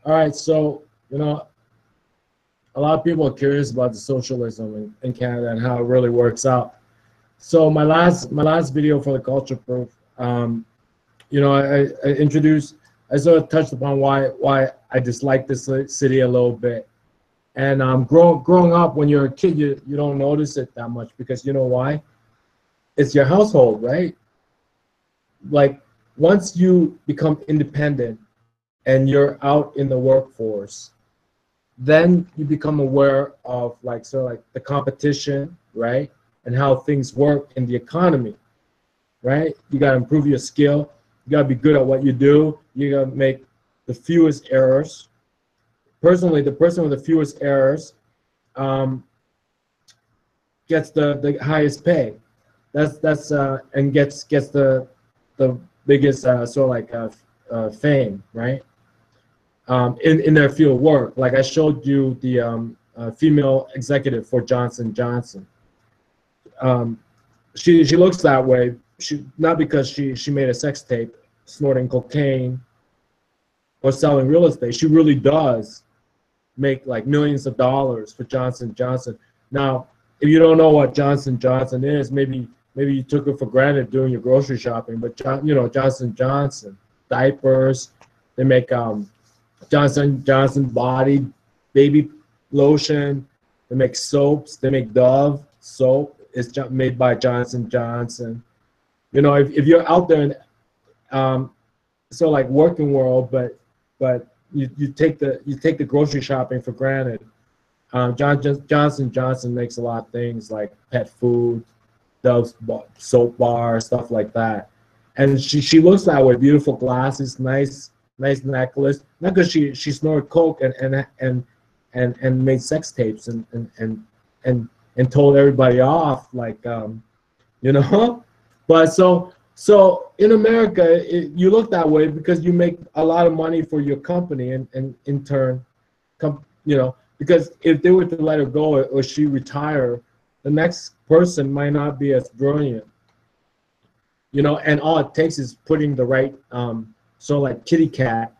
All right, so a lot of people are curious about the socialism in Canada and how it really works out. So my last video for the Culture Proof, I introduced, I sort of touched upon why I dislike this city a little bit. And growing up, when you're a kid, you don't notice it that much because you know why? It's your household, right? Like once you become independent and you're out in the workforce, then you become aware of like sort of like the competition, right? And how things work in the economy, right? You got to improve your skill. You got to be good at what you do. You got to make the fewest errors. Personally, the person with the fewest errors gets the highest pay. That's and gets the biggest sort of like fame, right? In their field of work. Like I showed you the female executive for Johnson Johnson. She looks that way. She not because she made a sex tape snorting cocaine or selling real estate. She really does make like millions of dollars for Johnson Johnson. Now, if you don't know what Johnson Johnson is, maybe you took it for granted doing your grocery shopping. But Johnson Johnson diapers. They make Johnson Johnson body baby lotion. They make soaps. They make Dove soap. It's made by Johnson Johnson. If you're out there in so like working world, but you take the grocery shopping for granted. Johnson Johnson makes a lot of things like pet food, Dove soap bar, stuff like that. And she looks that way. Beautiful glasses, nice necklace. Not because she snorted coke and made sex tapes and told everybody off like But so in America, you look that way because you make a lot of money for your company, and in turn, because if they were to let her go or she retire, the next person might not be as brilliant. And all it takes is putting the right so like kitty cat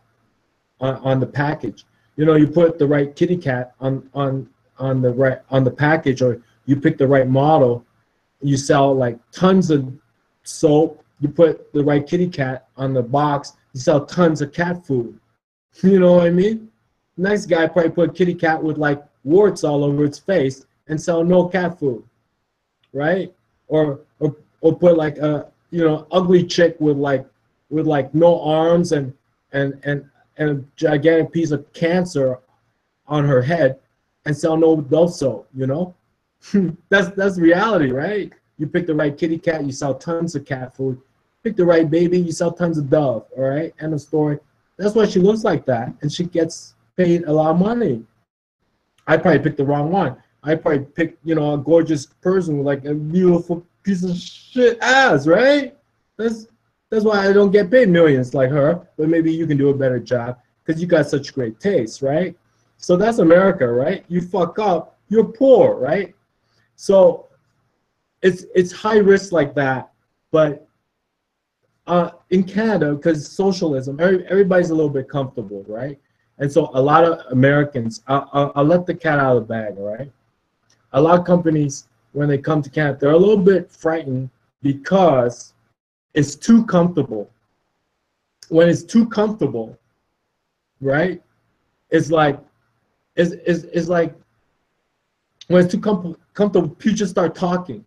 on the package. You put the right kitty cat on the package, or you pick the right model. You sell like tons of soap. You put the right kitty cat on the box. You sell tons of cat food. You know what I mean? Next guy probably put a kitty cat with like warts all over its face and sell no cat food, right? Or put like a ugly chick with like no arms and a gigantic piece of cancer on her head and sell no Dove soap. That's reality, right? You pick the right kitty cat, you sell tons of cat food. Pick the right baby, you sell tons of Dove. All right, end of story. That's why she looks like that, and she gets paid a lot of money. I probably picked the wrong one. I probably picked a gorgeous person with like a beautiful piece of shit ass, right? That's why I don't get paid millions like her. But maybe you can do a better job because you got such great taste, right? So that's America, right? You fuck up, you're poor, right? So it's high risk like that, but in Canada, because socialism, everybody's a little bit comfortable, right? And so a lot of Americans, I'll let the cat out of the bag, all right? A lot of companies, when they come to Canada, they're a little bit frightened because it's too comfortable. When it's too comfortable, right? It's like when it's too comfortable, people just start talking,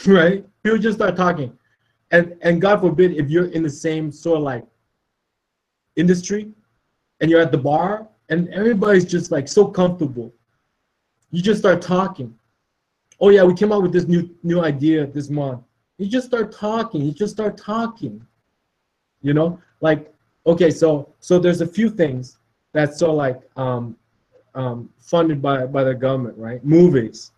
right? People just start talking. And God forbid, if you're in the same sort of like industry and you're at the bar and everybody's just like so comfortable, you just start talking. Oh yeah, we came out with this new idea this month. You just start talking. Like, okay, so there's a few things that's so like funded by the government, right? Movies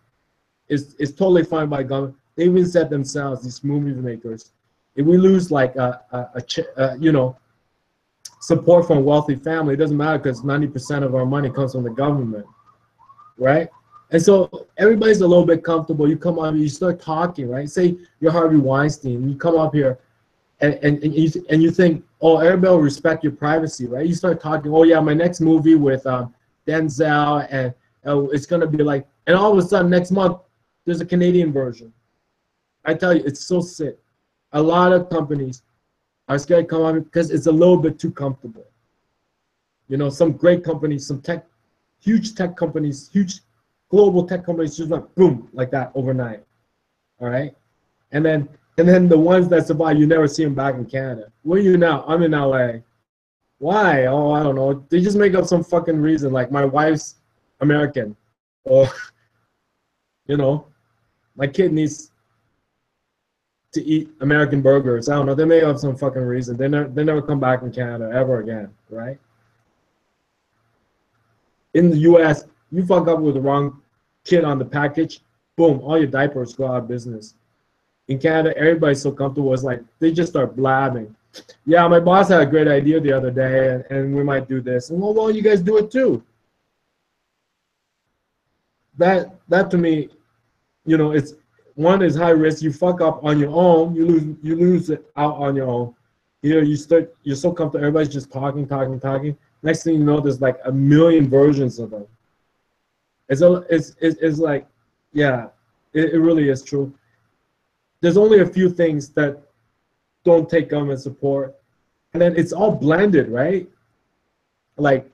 is totally funded by government. They even said themselves, these movie makers, if we lose like support from a wealthy family, it doesn't matter because 90% of our money comes from the government, right? And so everybody's a little bit comfortable. You come up, you start talking, right? Say you're Harvey Weinstein, you come up here and you think, oh, everybody will respect your privacy, right? You start talking, oh yeah, my next movie with Denzel, and it's gonna be like, and all of a sudden next month there's a Canadian version. I tell you, it's so sick. A lot of companies are scared to come on because it's a little bit too comfortable. You know, some great companies, some huge tech companies, huge global tech companies just like boom, like that overnight. All right, and then the ones that survive, you never see them back in Canada. Where are you now? I'm in LA. Why? Oh, I don't know. They just make up some fucking reason, like my wife's American, or you know, my kid needs to eat American burgers. I don't know. They make up some fucking reason. They never come back in Canada ever again, right? In the U.S., you fuck up with the wrong kid on the package, boom, all your diapers go out of business. In Canada, everybody's so comfortable. It's like they just start blabbing. Yeah, my boss had a great idea the other day, and we might do this. And well, you guys do it too. That to me, you know, it's one is high risk. You fuck up on your own, you lose it out on your own. You know, you're so comfortable. Everybody's just talking. Next thing you know, there's like a million versions of them. It's like, yeah, it really is true. There's only a few things that don't take government support, and then it's all blended, right? Like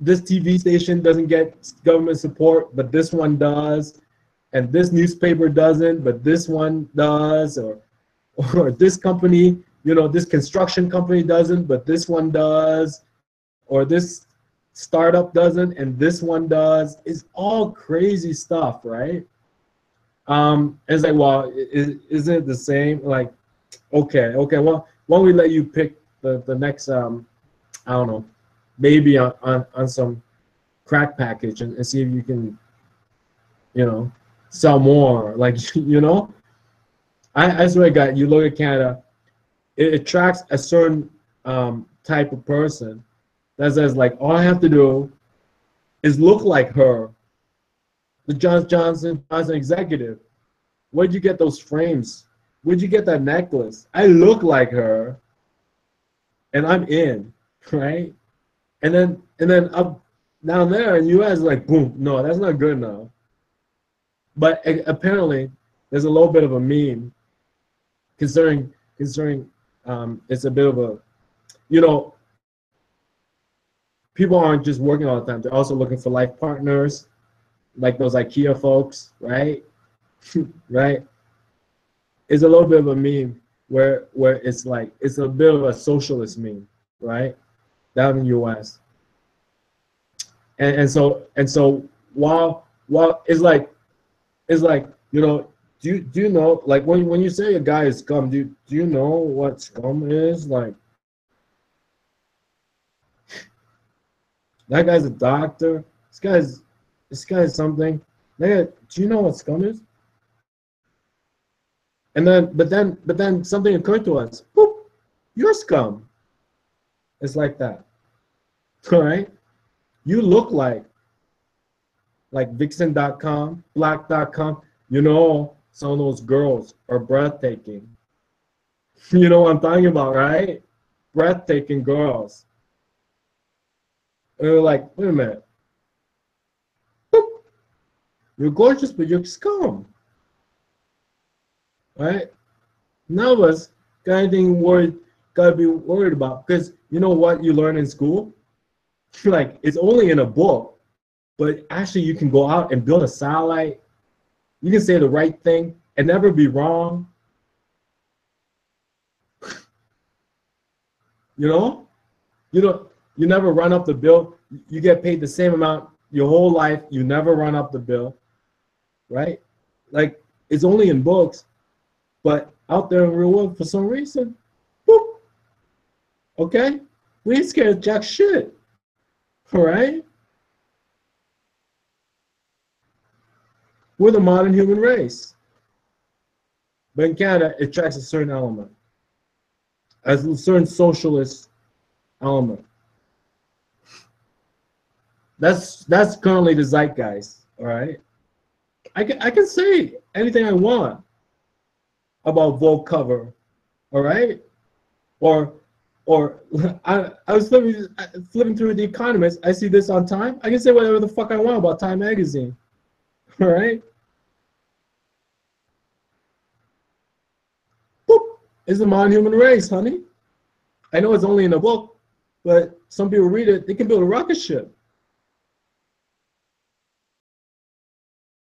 this TV station doesn't get government support, but this one does, and this newspaper doesn't, but this one does, or this company, you know, this construction company doesn't, but this one does, or this startup doesn't, and this one does. It's all crazy stuff, right? It's like, well, isn't it the same? Like, okay, well, why don't we let you pick the next, I don't know, maybe on some crack package and see if you can, you know, sell more. Like, you know, I swear to God, you look at Canada, it attracts a certain type of person that says, like, all I have to do is look like her, the Johnson executive. Where'd you get those frames? Where'd you get that necklace? I look like her, and I'm in, right? And then up down there in U.S., like, boom, no, that's not good enough. But apparently, there's a little bit of a meme, considering it's a bit of a, you know, people aren't just working all the time. They're also looking for life partners, like those IKEA folks, right? Right? It's a little bit of a meme where it's like, it's a bit of a socialist meme, right? Down in the US. And so while it's like, you know, do you know, like when you say a guy is scum, do you know what scum is? Like, that guy's a doctor. This guy's something. Do you know what scum is? And then, but then something occurred to us. Boop, you're scum. It's like that. All right? You look like Vixen.com, Black.com. You know, some of those girls are breathtaking. You know what I'm talking about, right? Breathtaking girls. And we're like, wait a minute. Boop. You're gorgeous, but you're scum. Right? None of us got anything gotta be worried about, because you know what you learn in school? Like, it's only in a book, but actually you can go out and build a satellite. You can say the right thing and never be wrong. You know? You never run up the bill. You get paid the same amount your whole life. You never run up the bill, right? Like, it's only in books, but out there in the real world, for some reason, whoop, okay? We ain't scared of jack shit, all right? We're the modern human race. But in Canada, it tracks a certain element, as a certain socialist element. That's currently the zeitgeist, all right? I can say anything I want about Vogue cover, all right? Or I was flipping through The Economist. I see this on Time. I can say whatever the fuck I want about Time magazine. All right? Boop. It's the modern human race, honey. I know it's only in a book, but some people read it. They can build a rocket ship.